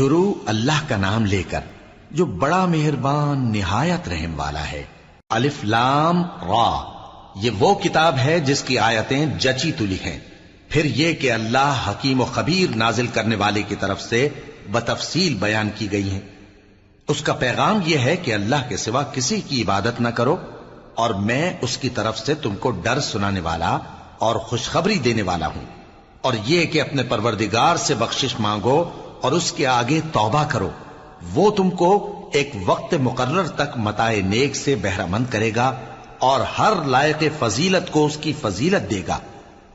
شروع اللہ کا نام لے کر جو بڑا مہربان نہایت رحم والا ہے۔ الف لام را، یہ وہ کتاب ہے جس کی آیتیں جچی تلی ہیں۔ پھر یہ کہ اللہ حکیم و خبیر نازل کرنے والے کی طرف سے بتفصیل بیان کی گئی ہیں۔ اس کا پیغام یہ ہے کہ اللہ کے سوا کسی کی عبادت نہ کرو، اور میں اس کی طرف سے تم کو ڈر سنانے والا اور خوشخبری دینے والا ہوں۔ اور یہ کہ اپنے پروردگار سے بخشش مانگو اور اس کے آگے توبہ کرو، وہ تم کو ایک وقت مقرر تک متاع نیک سے بہرہ مند کرے گا اور ہر لائق فضیلت کو اس کی فضیلت دے گا۔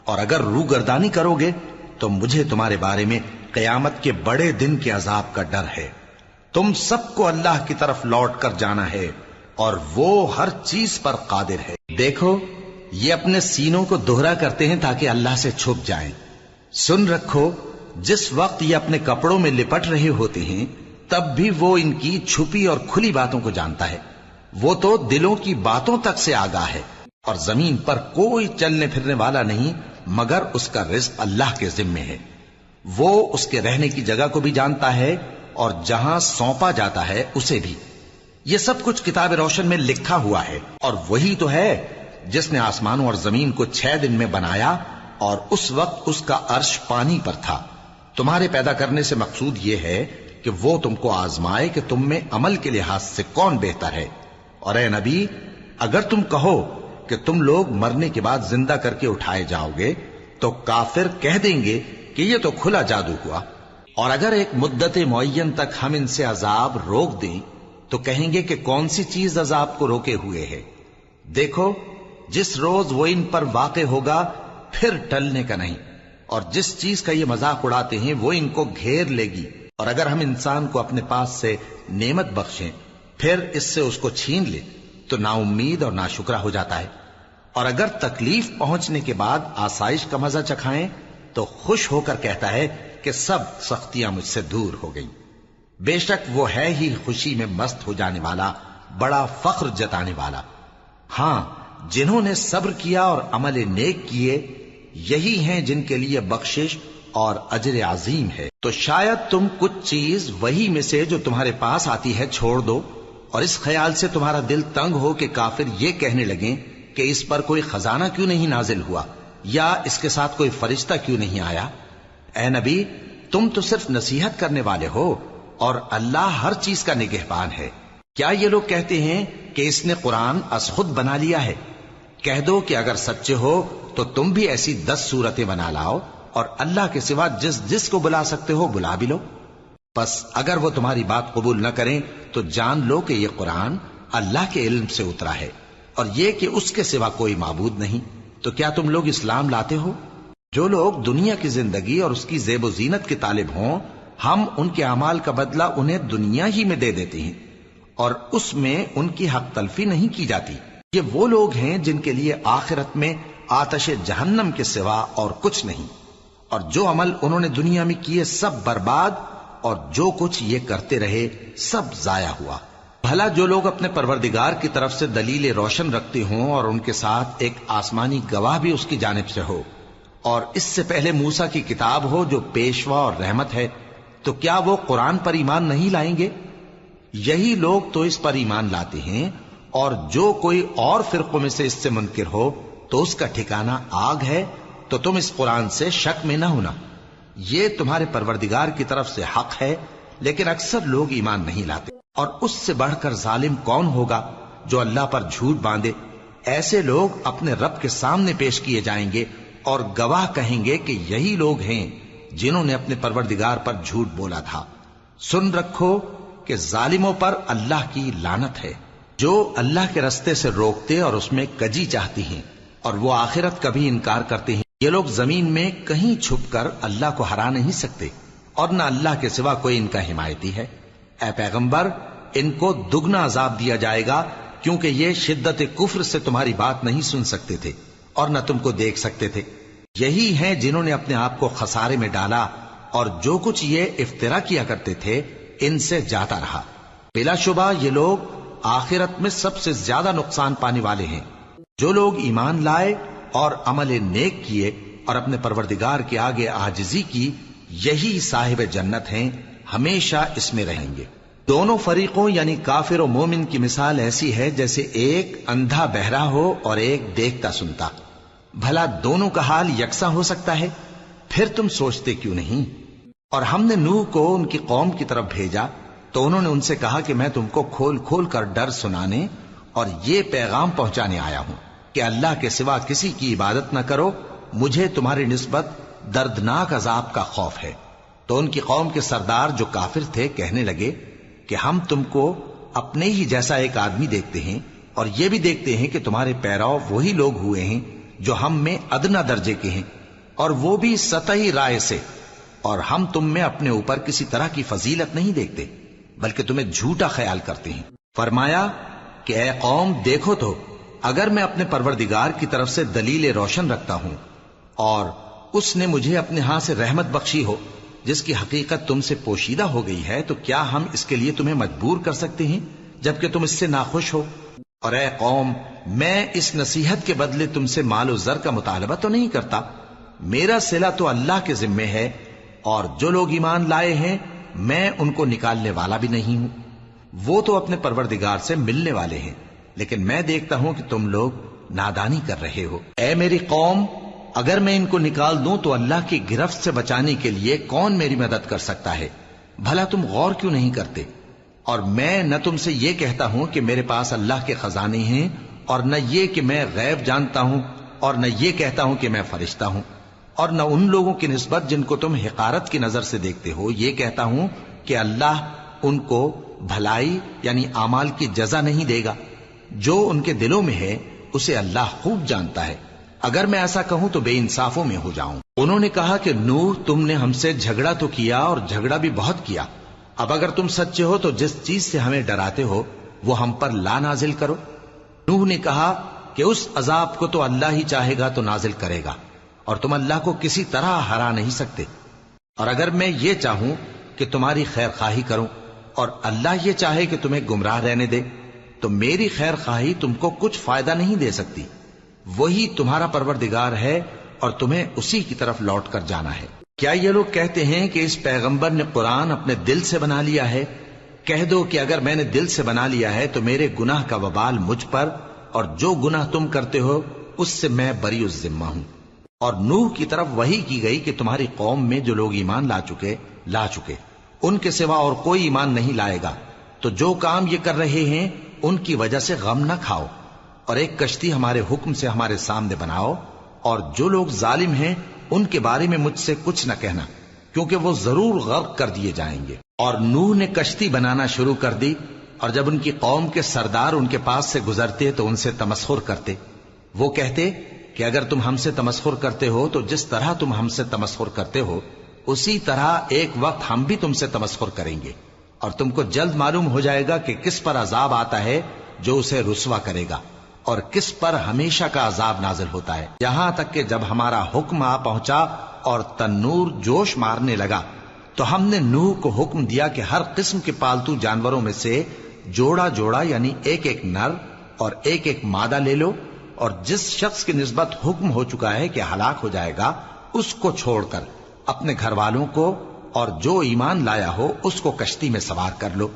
اور اگر روگردانی کرو گے تو مجھے تمہارے بارے میں قیامت کے بڑے دن کے عذاب کا ڈر ہے۔ تم سب کو اللہ کی طرف لوٹ کر جانا ہے اور وہ ہر چیز پر قادر ہے۔ دیکھو یہ اپنے سینوں کو دوہرا کرتے ہیں تاکہ اللہ سے چھپ جائیں۔ سن رکھو جس وقت یہ اپنے کپڑوں میں لپٹ رہے ہوتے ہیں تب بھی وہ ان کی چھپی اور کھلی باتوں کو جانتا ہے۔ وہ تو دلوں کی باتوں تک سے آگاہ ہے۔ اور زمین پر کوئی چلنے پھرنے والا نہیں مگر اس کا رزق اللہ کے ذمے ہے۔ وہ اس کے رہنے کی جگہ کو بھی جانتا ہے اور جہاں سونپا جاتا ہے اسے بھی۔ یہ سب کچھ کتاب روشن میں لکھا ہوا ہے۔ اور وہی تو ہے جس نے آسمانوں اور زمین کو 6 دن میں بنایا، اور اس وقت اس کا عرش پانی پر تھا۔ تمہارے پیدا کرنے سے مقصود یہ ہے کہ وہ تم کو آزمائے کہ تم میں عمل کے لحاظ سے کون بہتر ہے۔ اور اے نبی، اگر تم کہو کہ تم لوگ مرنے کے بعد زندہ کر کے اٹھائے جاؤ گے تو کافر کہہ دیں گے کہ یہ تو کھلا جادو ہوا۔ اور اگر ایک مدت معین تک ہم ان سے عذاب روک دیں تو کہیں گے کہ کون سی چیز عذاب کو روکے ہوئے ہے۔ دیکھو جس روز وہ ان پر واقع ہوگا پھر ٹلنے کا نہیں، اور جس چیز کا یہ مذاق اڑاتے ہیں وہ ان کو گھیر لے گی۔ اور اگر ہم انسان کو اپنے پاس سے نعمت بخشیں پھر اس سے اس کو چھین لے تو نا امید اور ناشکرا ہو جاتا ہے۔ اور اگر تکلیف پہنچنے کے بعد آسائش کا مزہ چکھائیں تو خوش ہو کر کہتا ہے کہ سب سختیاں مجھ سے دور ہو گئیں۔ بے شک وہ ہے ہی خوشی میں مست ہو جانے والا، بڑا فخر جتانے والا۔ ہاں جنہوں نے صبر کیا اور عمل نیک کیے یہی ہیں جن کے لیے بخشش اور اجر عظیم ہے۔ تو شاید تم کچھ چیز وہی میں سے جو تمہارے پاس آتی ہے چھوڑ دو، اور اس خیال سے تمہارا دل تنگ ہو کہ کافر یہ کہنے لگیں کہ اس پر کوئی خزانہ کیوں نہیں نازل ہوا، یا اس کے ساتھ کوئی فرشتہ کیوں نہیں آیا۔ اے نبی، تم تو صرف نصیحت کرنے والے ہو اور اللہ ہر چیز کا نگہبان ہے۔ کیا یہ لوگ کہتے ہیں کہ اس نے قرآن از خود بنا لیا ہے؟ کہہ دو کہ اگر سچے ہو تو تم بھی ایسی 10 صورتیں بنا لاؤ اور اللہ کے سوا جس جس کو بلا سکتے ہو بلا بھی لو۔ بس اگر وہ تمہاری بات قبول نہ کریں تو جان لو کہ یہ قرآن اللہ کے علم سے اترا ہے، اور یہ کہ اس کے سوا کوئی معبود نہیں۔ تو کیا تم لوگ اسلام لاتے ہو؟ جو لوگ دنیا کی زندگی اور اس کی زیب و زینت کے طالب ہوں ہم ان کے اعمال کا بدلہ انہیں دنیا ہی میں دے دیتے ہیں، اور اس میں ان کی حق تلفی نہیں کی جاتی۔ یہ وہ لوگ ہیں جن کے لیے آخرت میں آتش جہنم کے سوا اور کچھ نہیں، اور جو عمل انہوں نے دنیا میں کیے سب برباد، اور جو کچھ یہ کرتے رہے سب ضائع ہوا۔ بھلا جو لوگ اپنے پروردگار کی طرف سے دلیل روشن رکھتے ہوں اور ان کے ساتھ ایک آسمانی گواہ بھی اس کی جانب سے ہو، اور اس سے پہلے موسیٰ کی کتاب ہو جو پیشوا اور رحمت ہے، تو کیا وہ قرآن پر ایمان نہیں لائیں گے؟ یہی لوگ تو اس پر ایمان لاتے ہیں، اور جو کوئی اور فرقوں میں سے اس سے منکر ہو تو اس کا ٹھکانہ آگ ہے۔ تو تم اس قرآن سے شک میں نہ ہونا، یہ تمہارے پروردگار کی طرف سے حق ہے، لیکن اکثر لوگ ایمان نہیں لاتے۔ اور اس سے بڑھ کر ظالم کون ہوگا جو اللہ پر جھوٹ باندھے؟ ایسے لوگ اپنے رب کے سامنے پیش کیے جائیں گے اور گواہ کہیں گے کہ یہی لوگ ہیں جنہوں نے اپنے پروردگار پر جھوٹ بولا تھا۔ سن رکھو کہ ظالموں پر اللہ کی لعنت ہے، جو اللہ کے رستے سے روکتے اور اس میں کجی چاہتی ہیں، اور وہ آخرت کا بھی انکار کرتے ہیں۔ یہ لوگ زمین میں کہیں چھپ کر اللہ کو ہرا نہیں سکتے، اور نہ اللہ کے سوا کوئی ان کا حمایتی ہے۔ اے پیغمبر، ان کو دگنا عذاب دیا جائے گا، کیونکہ یہ شدت کفر سے تمہاری بات نہیں سن سکتے تھے اور نہ تم کو دیکھ سکتے تھے۔ یہی ہیں جنہوں نے اپنے آپ کو خسارے میں ڈالا، اور جو کچھ یہ افترا کیا کرتے تھے ان سے جاتا رہا۔ بلا شبہ یہ لوگ آخرت میں سب سے زیادہ نقصان پانے والے ہیں۔ جو لوگ ایمان لائے اور عمل نیک کیے اور اپنے پروردگار کے آگے عاجزی کی، یہی صاحب جنت ہیں ہمیشہ اس میں رہیں گے۔ دونوں فریقوں یعنی کافر و مومن کی مثال ایسی ہے جیسے ایک اندھا بہرا ہو اور ایک دیکھتا سنتا۔ بھلا دونوں کا حال یکساں ہو سکتا ہے؟ پھر تم سوچتے کیوں نہیں؟ اور ہم نے نوح کو ان کی قوم کی طرف بھیجا تو انہوں نے ان سے کہا کہ میں تم کو کھول کھول کر ڈر سنانے اور یہ پیغام پہنچانے آیا ہوں کہ اللہ کے سوا کسی کی عبادت نہ کرو، مجھے تمہاری نسبت دردناک عذاب کا خوف ہے۔ تو ان کی قوم کے سردار جو کافر تھے کہنے لگے کہ ہم تم کو اپنے ہی جیسا ایک آدمی دیکھتے ہیں اور یہ بھی دیکھتے ہیں کہ تمہارے پیرو وہی لوگ ہوئے ہیں جو ہم میں ادنا درجے کے ہیں، اور وہ بھی سطحی رائے سے، اور ہم تم میں اپنے اوپر کسی طرح کی فضیلت نہیں دیکھتے بلکہ تمہیں جھوٹا خیال کرتے ہیں۔ فرمایا کہ اے قوم دیکھو تو، اگر میں اپنے پروردگار کی طرف سے دلیل روشن رکھتا ہوں اور اس نے مجھے اپنے ہاں سے رحمت بخشی ہو جس کی حقیقت تم سے پوشیدہ ہو گئی ہے، تو کیا ہم اس کے لیے تمہیں مجبور کر سکتے ہیں جبکہ تم اس سے ناخوش ہو؟ اور اے قوم، میں اس نصیحت کے بدلے تم سے مال و زر کا مطالبہ تو نہیں کرتا، میرا صلہ تو اللہ کے ذمے ہے، اور جو لوگ ایمان لائے ہیں میں ان کو نکالنے والا بھی نہیں ہوں، وہ تو اپنے پروردگار سے ملنے والے ہیں، لیکن میں دیکھتا ہوں کہ تم لوگ نادانی کر رہے ہو۔ اے میری قوم، اگر میں ان کو نکال دوں تو اللہ کی گرفت سے بچانے کے لیے کون میری مدد کر سکتا ہے؟ بھلا تم غور کیوں نہیں کرتے؟ اور میں نہ تم سے یہ کہتا ہوں کہ میرے پاس اللہ کے خزانے ہیں، اور نہ یہ کہ میں غیب جانتا ہوں، اور نہ یہ کہتا ہوں کہ میں فرشتہ ہوں، اور نہ ان لوگوں کی نسبت جن کو تم حقارت کی نظر سے دیکھتے ہو یہ کہتا ہوں کہ اللہ ان کو بھلائی یعنی اعمال کی جزا نہیں دے گا۔ جو ان کے دلوں میں ہے اسے اللہ خوب جانتا ہے، اگر میں ایسا کہوں تو بے انصافوں میں ہو جاؤں۔ انہوں نے کہا کہ نوح، تم نے ہم سے جھگڑا تو کیا اور جھگڑا بھی بہت کیا، اب اگر تم سچے ہو تو جس چیز سے ہمیں ڈراتے ہو وہ ہم پر لا نازل کرو۔ نوح نے کہا کہ اس عذاب کو تو اللہ ہی چاہے گا تو نازل کرے گا، اور تم اللہ کو کسی طرح ہرا نہیں سکتے، اور اگر میں یہ چاہوں کہ تمہاری خیر خواہی کروں اور اللہ یہ چاہے کہ تمہیں گمراہ رہنے دے تو میری خیر خواہی تم کو کچھ فائدہ نہیں دے سکتی۔ وہی تمہارا پروردگار ہے اور تمہیں اسی کی طرف لوٹ کر جانا ہے۔ کیا یہ لوگ کہتے ہیں کہ اس پیغمبر نے قرآن اپنے دل سے بنا لیا ہے؟ کہہ دو کہ اگر میں نے دل سے بنا لیا ہے تو میرے گناہ کا وبال مجھ پر، اور جو گناہ تم کرتے ہو اس سے میں بری الذمہ ہوں۔ اور نوح کی طرف وحی کی گئی کہ تمہاری قوم میں جو لوگ ایمان لا چکے ان کے سوا اور کوئی ایمان نہیں لائے گا، تو جو کام یہ کر رہے ہیں ان کی وجہ سے غم نہ کھاؤ، اور ایک کشتی ہمارے حکم سے ہمارے سامنے بناؤ، اور جو لوگ ظالم ہیں ان کے بارے میں مجھ سے کچھ نہ کہنا، کیونکہ وہ ضرور غرق کر دیے جائیں گے۔ اور نوح نے کشتی بنانا شروع کر دی، اور جب ان کی قوم کے سردار ان کے پاس سے گزرتے تو ان سے تمسخر کرتے۔ وہ کہتے کہ اگر تم ہم سے تمسخر کرتے ہو تو جس طرح تم ہم سے تمسخر کرتے ہو اسی طرح ایک وقت ہم بھی تم سے تمسخر کریں گے، اور تم کو جلد معلوم ہو جائے گا کہ کس پر عذاب آتا ہے جو اسے رسوا کرے گا، اور کس پر ہمیشہ کا عذاب نازل ہوتا ہے، یہاں تک کہ جب ہمارا حکم آ پہنچا اور تنور جوش مارنے لگا تو ہم نے نوح کو حکم دیا کہ ہر قسم کے پالتو جانوروں میں سے جوڑا جوڑا یعنی ایک ایک نر اور ایک ایک مادہ لے لو، اور جس شخص کی نسبت حکم ہو چکا ہے کہ ہلاک ہو جائے گا اس کو چھوڑ کر اپنے گھر والوں کو اور جو ایمان لایا ہو اس کو کشتی میں سوار کر لو،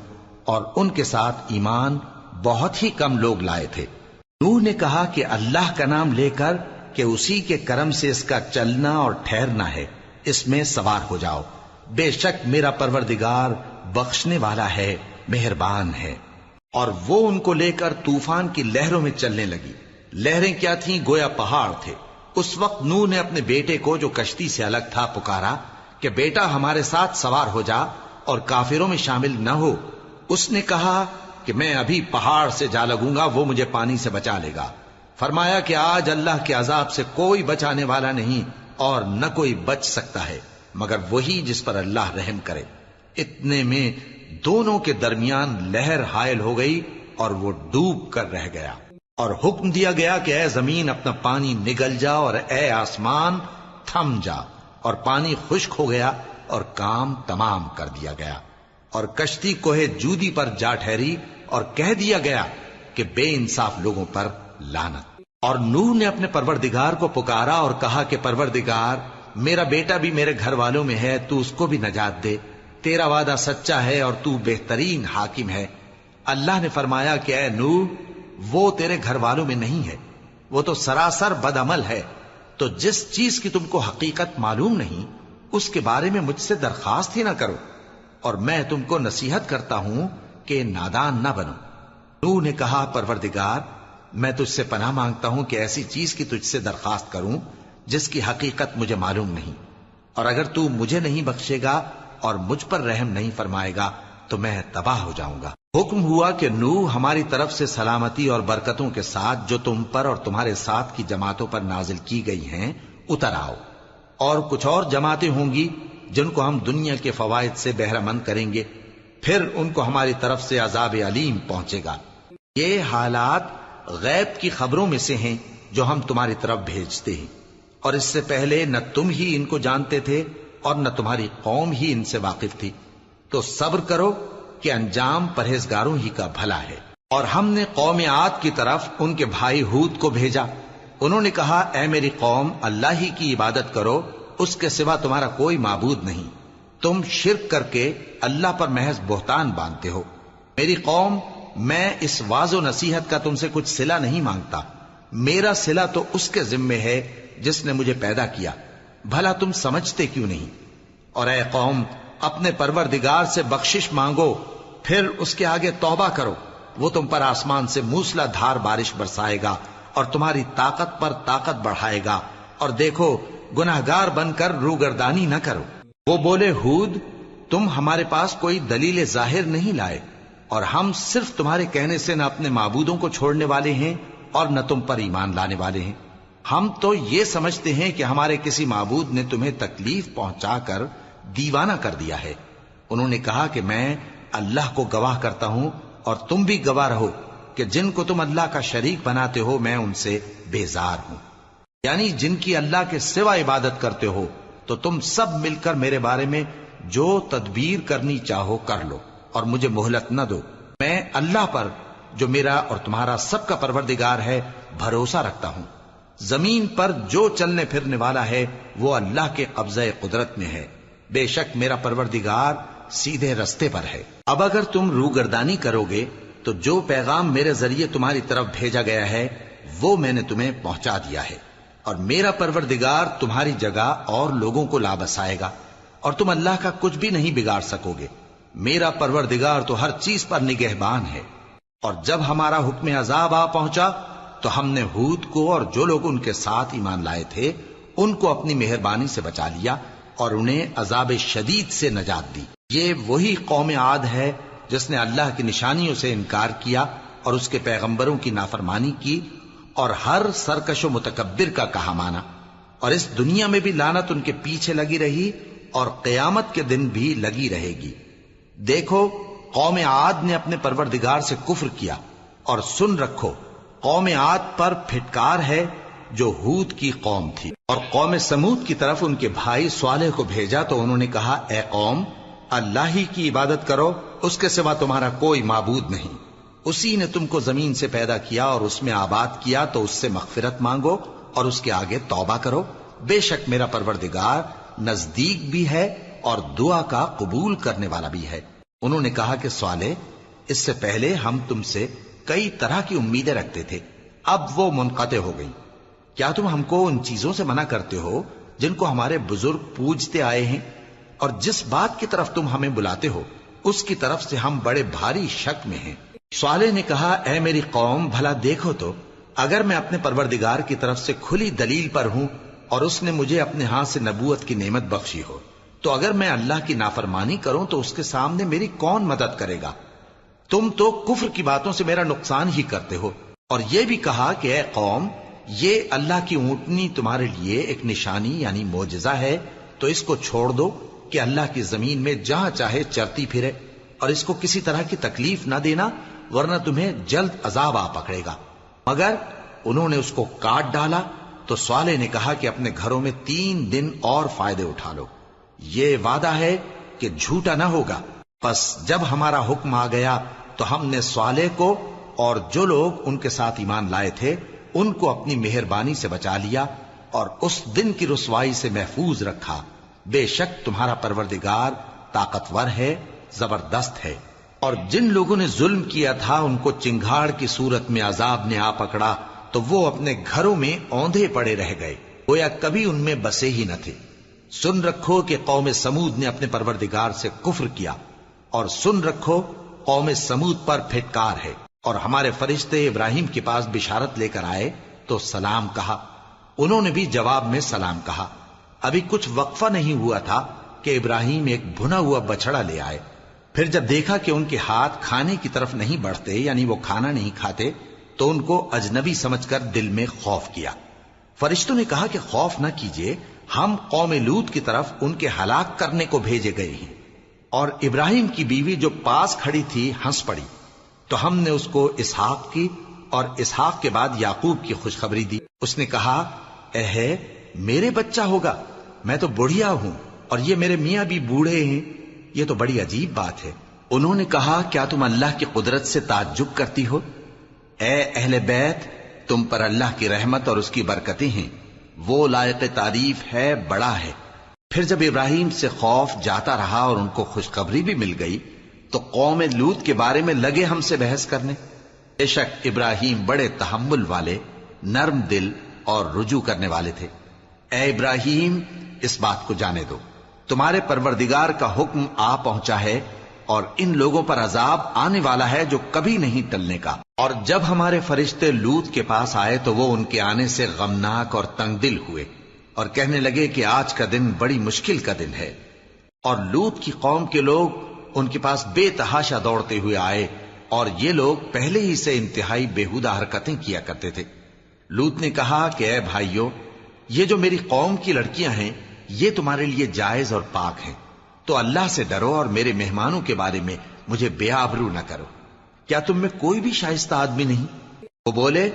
اور ان کے ساتھ ایمان بہت ہی کم لوگ لائے تھے۔ نوح نے کہا کہ اللہ کا نام لے کر کہ اسی کے کرم سے اس کا چلنا اور ٹھہرنا ہے، اس میں سوار ہو جاؤ، بے شک میرا پروردگار بخشنے والا ہے، مہربان ہے۔ اور وہ ان کو لے کر طوفان کی لہروں میں چلنے لگی۔ لہریں کیا تھیں؟ گویا پہاڑ تھے۔ اس وقت نوح نے اپنے بیٹے کو جو کشتی سے الگ تھا پکارا کہ بیٹا ہمارے ساتھ سوار ہو جا اور کافروں میں شامل نہ ہو۔ اس نے کہا کہ میں ابھی پہاڑ سے جا لگوں گا، وہ مجھے پانی سے بچا لے گا۔ فرمایا کہ آج اللہ کے عذاب سے کوئی بچانے والا نہیں اور نہ کوئی بچ سکتا ہے مگر وہی جس پر اللہ رحم کرے۔ اتنے میں دونوں کے درمیان لہر حائل ہو گئی اور وہ ڈوب کر رہ گیا، اور حکم دیا گیا کہ اے زمین اپنا پانی نگل جا اور اے آسمان تھم جا، اور پانی خشک ہو گیا اور کام تمام کر دیا گیا، اور کشتی کوہ جودی پر جا ٹھہری، اور کہہ دیا گیا کہ بے انصاف لوگوں پر لعنت۔ اور نوح نے اپنے پروردگار کو پکارا اور کہا کہ پروردگار، میرا بیٹا بھی میرے گھر والوں میں ہے، تو اس کو بھی نجات دے، تیرا وعدہ سچا ہے اور تو بہترین حاکم ہے۔ اللہ نے فرمایا کہ اے نوح، وہ تیرے گھر والوں میں نہیں ہے، وہ تو سراسر بد عمل ہے، تو جس چیز کی تم کو حقیقت معلوم نہیں اس کے بارے میں مجھ سے درخواست ہی نہ کرو، اور میں تم کو نصیحت کرتا ہوں کہ نادان نہ بنو۔ نوح نے کہا پروردگار، میں تجھ سے پناہ مانگتا ہوں کہ ایسی چیز کی تجھ سے درخواست کروں جس کی حقیقت مجھے معلوم نہیں، اور اگر تو مجھے نہیں بخشے گا اور مجھ پر رحم نہیں فرمائے گا تو میں تباہ ہو جاؤں گا۔ حکم ہوا کہ نوح ہماری طرف سے سلامتی اور برکتوں کے ساتھ جو تم پر اور تمہارے ساتھ کی جماعتوں پر نازل کی گئی ہیں اتر آؤ، اور کچھ اور جماعتیں ہوں گی جن کو ہم دنیا کے فوائد سے بہرہ مند کریں گے، پھر ان کو ہماری طرف سے عذاب علیم پہنچے گا۔ یہ حالات غیب کی خبروں میں سے ہیں جو ہم تمہاری طرف بھیجتے ہیں، اور اس سے پہلے نہ تم ہی ان کو جانتے تھے اور نہ تمہاری قوم ہی ان سے واقف تھی، تو صبر کرو کہ انجام پرہیزگاروں ہی کا بھلا ہے۔ اور ہم نے قوم عاد کی طرف ان کے بھائی ہود کو بھیجا، انہوں نے کہا اے میری قوم، اللہ ہی کی عبادت کرو، اس کے سوا تمہارا کوئی معبود نہیں، تم شرک کر کے اللہ پر محض بہتان باندھتے ہو۔ میری قوم، میں اس واعظ و نصیحت کا تم سے کچھ صلہ نہیں مانگتا، میرا صلہ تو اس کے ذمے ہے جس نے مجھے پیدا کیا، بھلا تم سمجھتے کیوں نہیں؟ اور اے قوم، اپنے پروردگار سے بخشش مانگو، پھر اس کے آگے توبہ کرو، وہ تم پر آسمان سے موسلا دھار بارش برسائے گا اور تمہاری طاقت پر طاقت بڑھائے گا، اور دیکھو گناہگار بن کر روگردانی نہ کرو۔ وہ بولے ہود، تم ہمارے پاس کوئی دلیل ظاہر نہیں لائے، اور ہم صرف تمہارے کہنے سے نہ اپنے معبودوں کو چھوڑنے والے ہیں اور نہ تم پر ایمان لانے والے ہیں۔ ہم تو یہ سمجھتے ہیں کہ ہمارے کسی معبود نے تمہیں تکلیف پہنچا کر دیوانہ کر دیا ہے۔ انہوں نے کہا کہ میں اللہ کو گواہ کرتا ہوں اور تم بھی گواہ رہو کہ جن کو تم اللہ کا شریک بناتے ہو میں ان سے بیزار ہوں، یعنی جن کی اللہ کے سوا عبادت کرتے ہو، تو تم سب مل کر میرے بارے میں جو تدبیر کرنی چاہو کر لو اور مجھے مہلت نہ دو۔ میں اللہ پر جو میرا اور تمہارا سب کا پروردگار ہے بھروسہ رکھتا ہوں۔ زمین پر جو چلنے پھرنے والا ہے وہ اللہ کے قبضہ قدرت میں ہے، بے شک میرا پروردگار سیدھے رستے پر ہے۔ اب اگر تم روگردانی کرو گے تو جو پیغام میرے ذریعے تمہاری طرف بھیجا گیا ہے وہ میں نے تمہیں پہنچا دیا ہے، اور میرا پروردگار تمہاری جگہ اور لوگوں کو لا بسائے گا، اور تم اللہ کا کچھ بھی نہیں بگاڑ سکو گے۔ میرا پروردگار تو ہر چیز پر نگہبان ہے۔ اور جب ہمارا حکم عذاب آ پہنچا تو ہم نے ہود کو اور جو لوگ ان کے ساتھ ایمان لائے تھے ان کو اپنی مہربانی سے بچا لیا اور انہیں عذاب شدید سے نجات دی۔ یہ وہی قوم عاد ہے جس نے اللہ کی نشانیوں سے انکار کیا اور اس کے پیغمبروں کی نافرمانی کی اور ہر سرکش و متکبر کا کہا مانا، اور اس دنیا میں بھی لعنت ان کے پیچھے لگی رہی اور قیامت کے دن بھی لگی رہے گی۔ دیکھو قوم عاد نے اپنے پروردگار سے کفر کیا، اور سن رکھو قوم عاد پر پھٹکار ہے جو ہود کی قوم تھی۔ اور قوم سمود کی طرف ان کے بھائی صالح کو بھیجا تو انہوں نے کہا اے قوم، اللہ ہی کی عبادت کرو، اس کے سوا تمہارا کوئی معبود نہیں، اسی نے تم کو زمین سے پیدا کیا اور اس میں آباد کیا، تو اس سے مغفرت مانگو اور اس کے آگے توبہ کرو، بے شک میرا پروردگار نزدیک بھی ہے اور دعا کا قبول کرنے والا بھی ہے۔ انہوں نے کہا کہ صالح، اس سے پہلے ہم تم سے کئی طرح کی امیدیں رکھتے تھے، اب وہ منقطع ہو گئی۔ کیا تم ہم کو ان چیزوں سے منع کرتے ہو جن کو ہمارے بزرگ پوجتے آئے ہیں؟ اور جس بات کی طرف تم ہمیں بلاتے ہو اس کی طرف سے ہم بڑے بھاری شک میں ہیں۔ صالح نے کہا اے میری قوم، بھلا دیکھو تو اگر میں اپنے پروردگار کی طرف سے کھلی دلیل پر ہوں اور اس نے مجھے اپنے ہاتھ سے نبوت کی نعمت بخشی ہو، تو اگر میں اللہ کی نافرمانی کروں تو اس کے سامنے میری کون مدد کرے گا؟ تم تو کفر کی باتوں سے میرا نقصان ہی کرتے ہو۔ اور یہ بھی کہا کہ اے قوم، یہ اللہ کی اونٹنی تمہارے لیے ایک نشانی یعنی معجزہ ہے، تو اس کو چھوڑ دو کہ اللہ کی زمین میں جہاں چاہے چرتی پھرے، اور اس کو کسی طرح کی تکلیف نہ دینا ورنہ تمہیں جلد عذاب آ پکڑے گا۔ مگر انہوں نے اس کو کاٹ ڈالا تو صالح نے کہا کہ اپنے گھروں میں 3 دن اور فائدے اٹھا لو، یہ وعدہ ہے کہ جھوٹا نہ ہوگا۔ پس جب ہمارا حکم آ گیا تو ہم نے صالح کو اور جو لوگ ان کے ساتھ ایمان لائے تھے ان کو اپنی مہربانی سے بچا لیا اور اس دن کی رسوائی سے محفوظ رکھا، بے شک تمہارا پروردگار طاقتور ہے، زبردست ہے۔ اور جن لوگوں نے ظلم کیا تھا ان کو چنگھاڑ کی صورت میں عذاب نے آ پکڑا تو وہ اپنے گھروں میں اوندھے پڑے رہ گئے، گویا کبھی ان میں بسے ہی نہ تھے۔ سن رکھو کہ قوم سمود نے اپنے پروردگار سے کفر کیا، اور سن رکھو قوم سمود پر پھٹکار ہے۔ اور ہمارے فرشتے ابراہیم کے پاس بشارت لے کر آئے تو سلام کہا، انہوں نے بھی جواب میں سلام کہا۔ ابھی کچھ وقفہ نہیں ہوا تھا کہ ابراہیم ایک بھنا ہوا بچڑا لے آئے۔ پھر جب دیکھا کہ ان کے ہاتھ کھانے کی طرف نہیں بڑھتے، یعنی وہ کھانا نہیں کھاتے، تو ان کو اجنبی سمجھ کر دل میں خوف کیا۔ فرشتوں نے کہا کہ خوف نہ کیجیے، ہم قوم لوط کی طرف ان کے ہلاک کرنے کو بھیجے گئے ہیں۔ اور ابراہیم کی بیوی جو پاس کھڑی تھی ہنس پڑی، تو ہم نے اس کو اسحاق کی اور اسحاق کے بعد یعقوب کی خوشخبری دی۔ اس نے کہا، اے میرے بچہ ہوگا، میں تو بڑھیا ہوں اور یہ میرے میاں بھی بوڑھے ہیں، یہ تو بڑی عجیب بات ہے۔ انہوں نے کہا، کیا تم اللہ کی قدرت سے تعجب کرتی ہو؟ اے اہل بیت، تم پر اللہ کی رحمت اور اس کی برکتیں ہیں، وہ لائق تعریف ہے، بڑا ہے۔ پھر جب ابراہیم سے خوف جاتا رہا اور ان کو خوشخبری بھی مل گئی تو قوم لوط کے بارے میں لگے ہم سے بحث کرنے۔ بے شک ابراہیم بڑے تحمل والے، نرم دل اور رجوع کرنے والے تھے۔ اے ابراہیم، اس بات کو جانے دو، تمہارے پروردگار کا حکم آ پہنچا ہے اور ان لوگوں پر عذاب آنے والا ہے جو کبھی نہیں ٹلنے کا۔ اور جب ہمارے فرشتے لوط کے پاس آئے تو وہ ان کے آنے سے غمناک اور تنگ دل ہوئے اور کہنے لگے کہ آج کا دن بڑی مشکل کا دن ہے۔ اور لوط کی قوم کے لوگ ان کے پاس بے تحاشا دوڑتے ہوئے آئے، اور یہ لوگ پہلے ہی سے انتہائی بےہودہ حرکتیں کیا کرتے تھے۔ لوط نے کہا کہ اے بھائیو، یہ جو میری قوم کی لڑکیاں ہیں یہ تمہارے لیے جائز اور پاک ہیں، تو اللہ سے ڈرو اور میرے مہمانوں کے بارے میں مجھے بے آبرو نہ کرو۔ کیا تم میں کوئی بھی شائستہ آدمی نہیں؟ وہ بولے،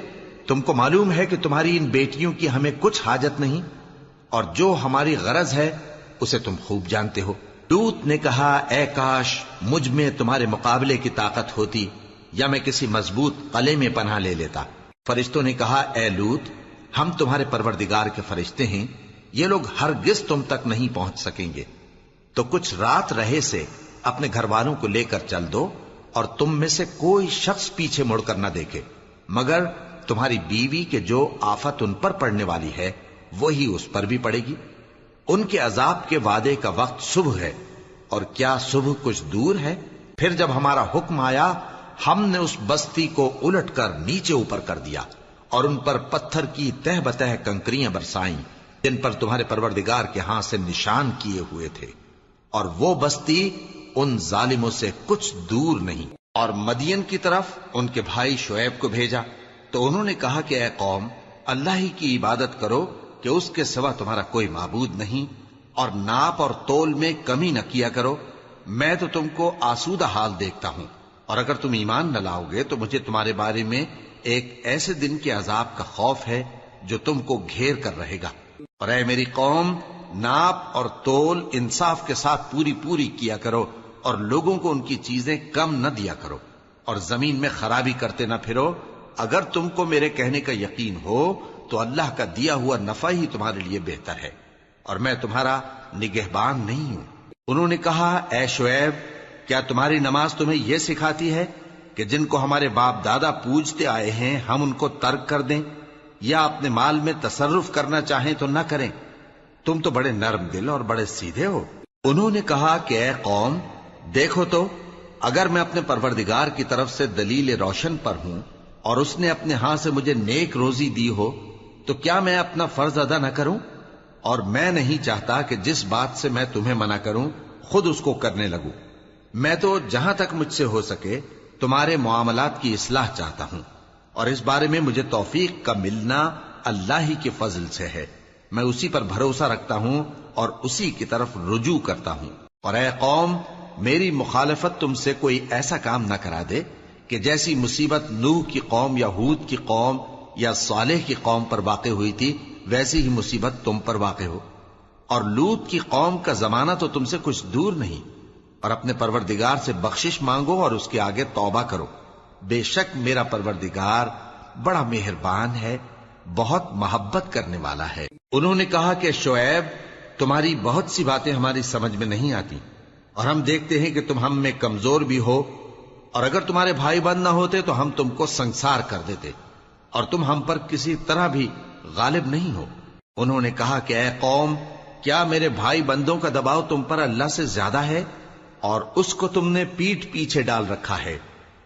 تم کو معلوم ہے کہ تمہاری ان بیٹیوں کی ہمیں کچھ حاجت نہیں، اور جو ہماری غرض ہے اسے تم خوب جانتے ہو۔ لوط نے کہا، اے کاش مجھ میں تمہارے مقابلے کی طاقت ہوتی، یا میں کسی مضبوط قلعے میں پناہ لے لیتا۔ فرشتوں نے کہا، اے لوط، ہم تمہارے پروردگار کے فرشتے ہیں، یہ لوگ ہرگز تم تک نہیں پہنچ سکیں گے، تو کچھ رات رہے سے اپنے گھر والوں کو لے کر چل دو، اور تم میں سے کوئی شخص پیچھے مڑ کر نہ دیکھے، مگر تمہاری بیوی کے جو آفت ان پر پڑنے والی ہے وہی اس پر بھی پڑے گی۔ ان کے عذاب کے وعدے کا وقت صبح ہے، اور کیا صبح کچھ دور ہے؟ پھر جب ہمارا حکم آیا ہم نے اس بستی کو الٹ کر نیچے اوپر کر دیا اور ان پر پتھر کی تہ بتہ کنکریاں برسائیں جن پر تمہارے پروردگار کے ہاں سے نشان کیے ہوئے تھے، اور وہ بستی ان ظالموں سے کچھ دور نہیں۔ اور مدین کی طرف ان کے بھائی شعیب کو بھیجا تو انہوں نے کہا کہ اے قوم، اللہ ہی کی عبادت کرو کہ اس کے سوا تمہارا کوئی معبود نہیں، اور ناپ اور تول میں کمی نہ کیا کرو، میں تو تم کو آسودہ حال دیکھتا ہوں، اور اگر تم ایمان نہ لاؤ گے تو مجھے تمہارے بارے میں ایک ایسے دن کے عذاب کا خوف ہے جو تم کو گھیر کر رہے گا۔ اور اے میری قوم، ناپ اور تول انصاف کے ساتھ پوری پوری کیا کرو، اور لوگوں کو ان کی چیزیں کم نہ دیا کرو، اور زمین میں خرابی کرتے نہ پھرو۔ اگر تم کو میرے کہنے کا یقین ہو تو اللہ کا دیا ہوا نفع ہی تمہارے لیے بہتر ہے، اور میں تمہارا نگہبان نہیں ہوں۔ انہوں نے کہا، اے شعیب، کیا تمہاری نماز تمہیں یہ سکھاتی ہے کہ جن کو ہمارے باپ دادا پوجتے آئے ہیں ہم ان کو ترک کر دیں، یا اپنے مال میں تصرف کرنا چاہیں تو نہ کریں؟ تم تو بڑے نرم دل اور بڑے سیدھے ہو۔ انہوں نے کہا کہ اے قوم، دیکھو تو، اگر میں اپنے پروردگار کی طرف سے دلیل روشن پر ہوں اور اس نے اپنے ہاں سے مجھے نیک روزی دی ہو تو کیا میں اپنا فرض ادا نہ کروں؟ اور میں نہیں چاہتا کہ جس بات سے میں تمہیں منع کروں خود اس کو کرنے لگوں۔ میں تو جہاں تک مجھ سے ہو سکے تمہارے معاملات کی اصلاح چاہتا ہوں، اور اس بارے میں مجھے توفیق کا ملنا اللہ ہی کے فضل سے ہے۔ میں اسی پر بھروسہ رکھتا ہوں اور اسی کی طرف رجوع کرتا ہوں۔ اور اے قوم، میری مخالفت تم سے کوئی ایسا کام نہ کرا دے کہ جیسی مصیبت نوح کی قوم یا ہود کی قوم یا صالح کی قوم پر واقع ہوئی تھی ویسی ہی مصیبت تم پر واقع ہو۔ اور لوط کی قوم کا زمانہ تو تم سے کچھ دور نہیں، اور اپنے پروردگار سے بخشش مانگو اور اس کے آگے توبہ کرو، بے شک میرا پروردگار بڑا مہربان ہے، بہت محبت کرنے والا ہے۔ انہوں نے کہا کہ شعیب، تمہاری بہت سی باتیں ہماری سمجھ میں نہیں آتی، اور ہم دیکھتے ہیں کہ تم ہم میں کمزور بھی ہو، اور اگر تمہارے بھائی بند نہ ہوتے تو ہم تم کو سنسار کر دیتے، اور تم ہم پر کسی طرح بھی غالب نہیں ہو۔ انہوں نے کہا کہ اے قوم، کیا میرے بھائی بندوں کا دباؤ تم پر اللہ سے زیادہ ہے، اور اس کو تم نے پیٹھ پیچھے ڈال رکھا ہے؟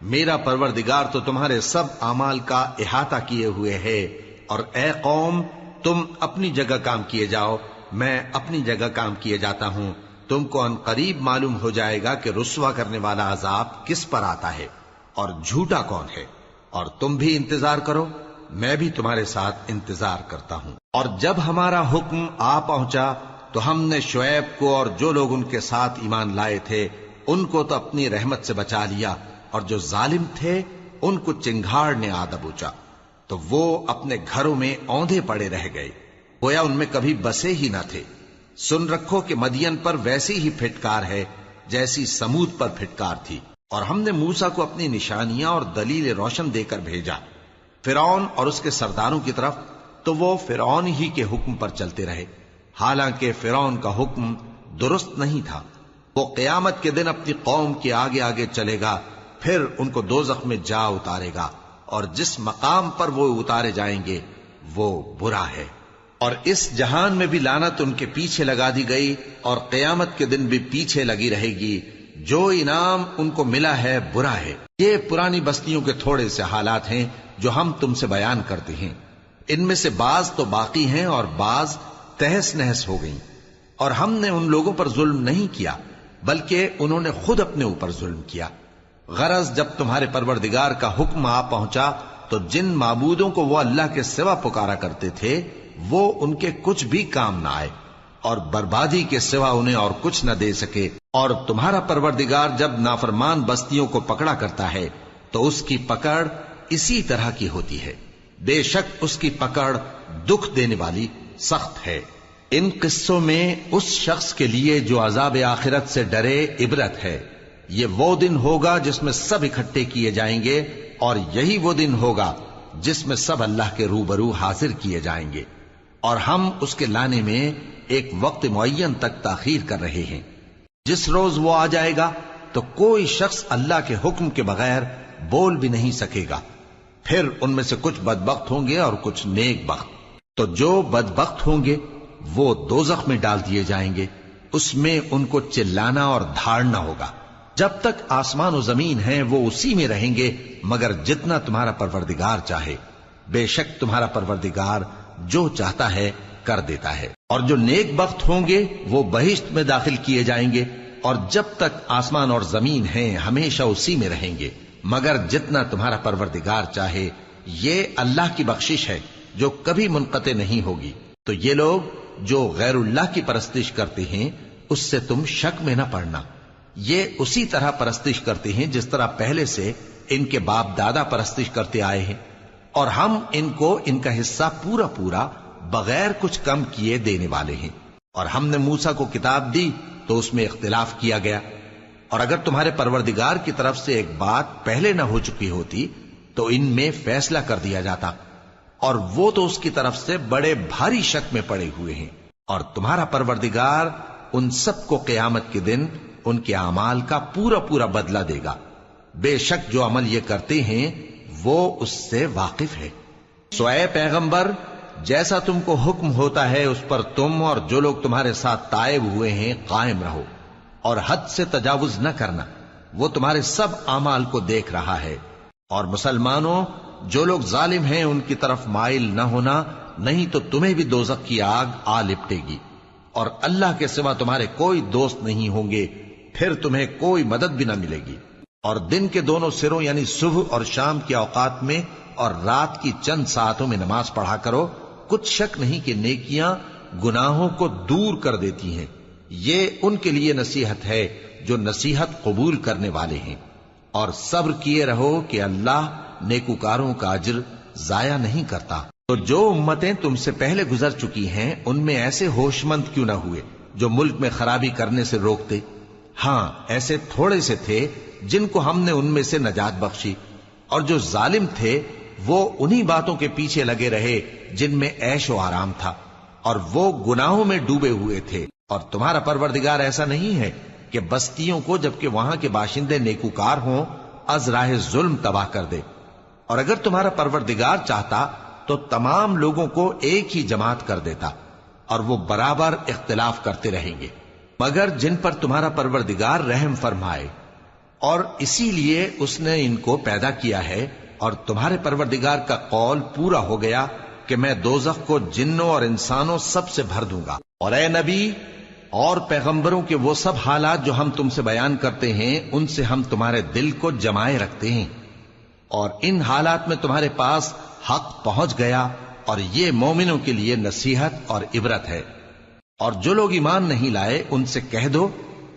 میرا پروردگار تو تمہارے سب اعمال کا احاطہ کیے ہوئے ہے۔ اور اے قوم، تم اپنی جگہ کام کیے جاؤ، میں اپنی جگہ کام کیے جاتا ہوں۔ تم کو ان قریب معلوم ہو جائے گا کہ رسوا کرنے والا عذاب کس پر آتا ہے اور جھوٹا کون ہے، اور تم بھی انتظار کرو، میں بھی تمہارے ساتھ انتظار کرتا ہوں۔ اور جب ہمارا حکم آ پہنچا تو ہم نے شعیب کو اور جو لوگ ان کے ساتھ ایمان لائے تھے ان کو تو اپنی رحمت سے بچا لیا، اور جو ظالم تھے ان کو چنگھاڑ نے آ دبوچا، تو وہ اپنے گھروں میں اوندھے پڑے رہ گئے، گویا ان میں کبھی بسے ہی نہ تھے۔ سن رکھو کہ مدین پر ویسی ہی پھٹکار ہے جیسی سمود پر پھٹکار تھی۔ اور ہم نے موسیٰ کو اپنی نشانیاں اور دلیل روشن دے کر بھیجا فرعون اور اس کے سرداروں کی طرف، تو وہ فرعون ہی کے حکم پر چلتے رہے، حالانکہ فرعون کا حکم درست نہیں تھا۔ وہ قیامت کے دن اپنی قوم کے آگے آگے چلے گا، پھر ان کو دوزخ میں جا اتارے گا، اور جس مقام پر وہ اتارے جائیں گے وہ برا ہے۔ اور اس جہان میں بھی لعنت ان کے پیچھے لگا دی گئی، اور قیامت کے دن بھی پیچھے لگی رہے گی۔ جو انعام ان کو ملا ہے برا ہے۔ یہ پرانی بستیوں کے تھوڑے سے حالات ہیں جو ہم تم سے بیان کرتے ہیں، ان میں سے بعض تو باقی ہیں اور بعض تہس نہس ہو گئیں۔ اور ہم نے ان لوگوں پر ظلم نہیں کیا بلکہ انہوں نے خود اپنے اوپر ظلم کیا۔ غرض جب تمہارے پروردگار کا حکم آ پہنچا تو جن معبودوں کو وہ اللہ کے سوا پکارا کرتے تھے وہ ان کے کچھ بھی کام نہ آئے، اور بربادی کے سوا انہیں اور کچھ نہ دے سکے۔ اور تمہارا پروردگار جب نافرمان بستیوں کو پکڑا کرتا ہے تو اس کی پکڑ اسی طرح کی ہوتی ہے، بے شک اس کی پکڑ دکھ دینے والی سخت ہے۔ ان قصوں میں اس شخص کے لیے جو عذاب آخرت سے ڈرے عبرت ہے۔ یہ وہ دن ہوگا جس میں سب اکٹھے کیے جائیں گے، اور یہی وہ دن ہوگا جس میں سب اللہ کے روبرو حاضر کیے جائیں گے، اور ہم اس کے لانے میں ایک وقت معین تک تاخیر کر رہے ہیں۔ جس روز وہ آ جائے گا تو کوئی شخص اللہ کے حکم کے بغیر بول بھی نہیں سکے گا۔ پھر ان میں سے کچھ بدبخت ہوں گے اور کچھ نیک بخت۔ تو جو بدبخت ہوں گے وہ دوزخ میں ڈال دیے جائیں گے، اس میں ان کو چلانا اور دھاڑنا ہوگا۔ جب تک آسمان و زمین ہیں وہ اسی میں رہیں گے مگر جتنا تمہارا پروردگار چاہے، بے شک تمہارا پروردگار جو چاہتا ہے کر دیتا ہے۔ اور جو نیک بخت ہوں گے وہ بہشت میں داخل کیے جائیں گے، اور جب تک آسمان اور زمین ہیں ہمیشہ اسی میں رہیں گے مگر جتنا تمہارا پروردگار چاہے۔ یہ اللہ کی بخشش ہے جو کبھی منقطع نہیں ہوگی۔ تو یہ لوگ جو غیر اللہ کی پرستش کرتے ہیں اس سے تم شک میں نہ پڑنا، یہ اسی طرح پرستش کرتے ہیں جس طرح پہلے سے ان کے باپ دادا پرستش کرتے آئے ہیں، اور ہم ان کو ان کا حصہ پورا پورا بغیر کچھ کم کیے دینے والے ہیں۔ اور ہم نے موسیٰ کو کتاب دی تو اس میں اختلاف کیا گیا، اور اگر تمہارے پروردگار کی طرف سے ایک بات پہلے نہ ہو چکی ہوتی تو ان میں فیصلہ کر دیا جاتا، اور وہ تو اس کی طرف سے بڑے بھاری شک میں پڑے ہوئے ہیں۔ اور تمہارا پروردگار ان سب کو قیامت کے دن ان کے اعمال کا پورا پورا بدلہ دے گا، بے شک جو عمل یہ کرتے ہیں وہ اس سے واقف ہے۔ سو اے پیغمبر، جیسا تم کو حکم ہوتا ہے اس پر تم اور جو لوگ تمہارے ساتھ تائب ہوئے ہیں قائم رہو، اور حد سے تجاوز نہ کرنا، وہ تمہارے سب اعمال کو دیکھ رہا ہے۔ اور مسلمانوں، جو لوگ ظالم ہیں ان کی طرف مائل نہ ہونا، نہیں تو تمہیں بھی دوزخ کی آگ آ لپٹے گی، اور اللہ کے سوا تمہارے کوئی دوست نہیں ہوں گے، پھر تمہیں کوئی مدد بھی نہ ملے گی۔ اور دن کے دونوں سروں یعنی صبح اور شام کے اوقات میں اور رات کی چند ساعتوں میں نماز پڑھا کرو، کچھ شک نہیں کہ نیکیاں گناہوں کو دور کر دیتی ہیں۔ یہ ان کے لیے نصیحت ہے جو نصیحت قبول کرنے والے ہیں۔ اور صبر کیے رہو کہ اللہ نیکوکاروں کا اجر ضائع نہیں کرتا۔ تو جو امتیں تم سے پہلے گزر چکی ہیں ان میں ایسے ہوش مند کیوں نہ ہوئے جو ملک میں خرابی کرنے سے روکتے؟ ہاں، ایسے تھوڑے سے تھے جن کو ہم نے ان میں سے نجات بخشی، اور جو ظالم تھے وہ انہی باتوں کے پیچھے لگے رہے جن میں عیش و آرام تھا، اور وہ گناہوں میں ڈوبے ہوئے تھے۔ اور تمہارا پروردگار ایسا نہیں ہے کہ بستیوں کو جبکہ وہاں کے باشندے نیکوکار ہوں از راہ ظلم تباہ کر دے، اور اگر تمہارا پروردگار چاہتا تو تمام لوگوں کو ایک ہی جماعت کر دیتا، اور وہ برابر اختلاف کرتے رہیں گے، مگر جن پر تمہارا پروردگار رحم فرمائے، اور اسی لیے اس نے ان کو پیدا کیا ہے، اور تمہارے پروردگار کا قول پورا ہو گیا کہ میں دوزخ کو جنوں اور انسانوں سب سے بھر دوں گا۔ اور اے نبی اور پیغمبروں کے وہ سب حالات جو ہم تم سے بیان کرتے ہیں، ان سے ہم تمہارے دل کو جمائے رکھتے ہیں، اور ان حالات میں تمہارے پاس حق پہنچ گیا، اور یہ مومنوں کے لیے نصیحت اور عبرت ہے۔ اور جو لوگ ایمان نہیں لائے ان سے کہہ دو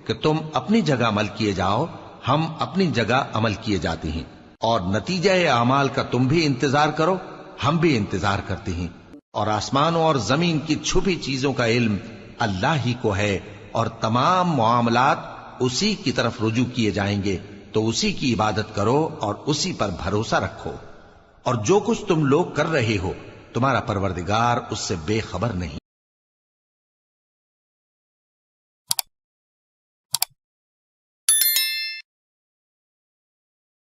کہ تم اپنی جگہ عمل کیے جاؤ، ہم اپنی جگہ عمل کیے جاتے ہیں، اور نتیجہ اعمال کا تم بھی انتظار کرو، ہم بھی انتظار کرتے ہیں، اور آسمانوں اور زمین کی چھپی چیزوں کا علم اللہ ہی کو ہے، اور تمام معاملات اسی کی طرف رجوع کیے جائیں گے، تو اسی کی عبادت کرو اور اسی پر بھروسہ رکھو، اور جو کچھ تم لوگ کر رہے ہو تمہارا پروردگار اس سے بے خبر نہیں۔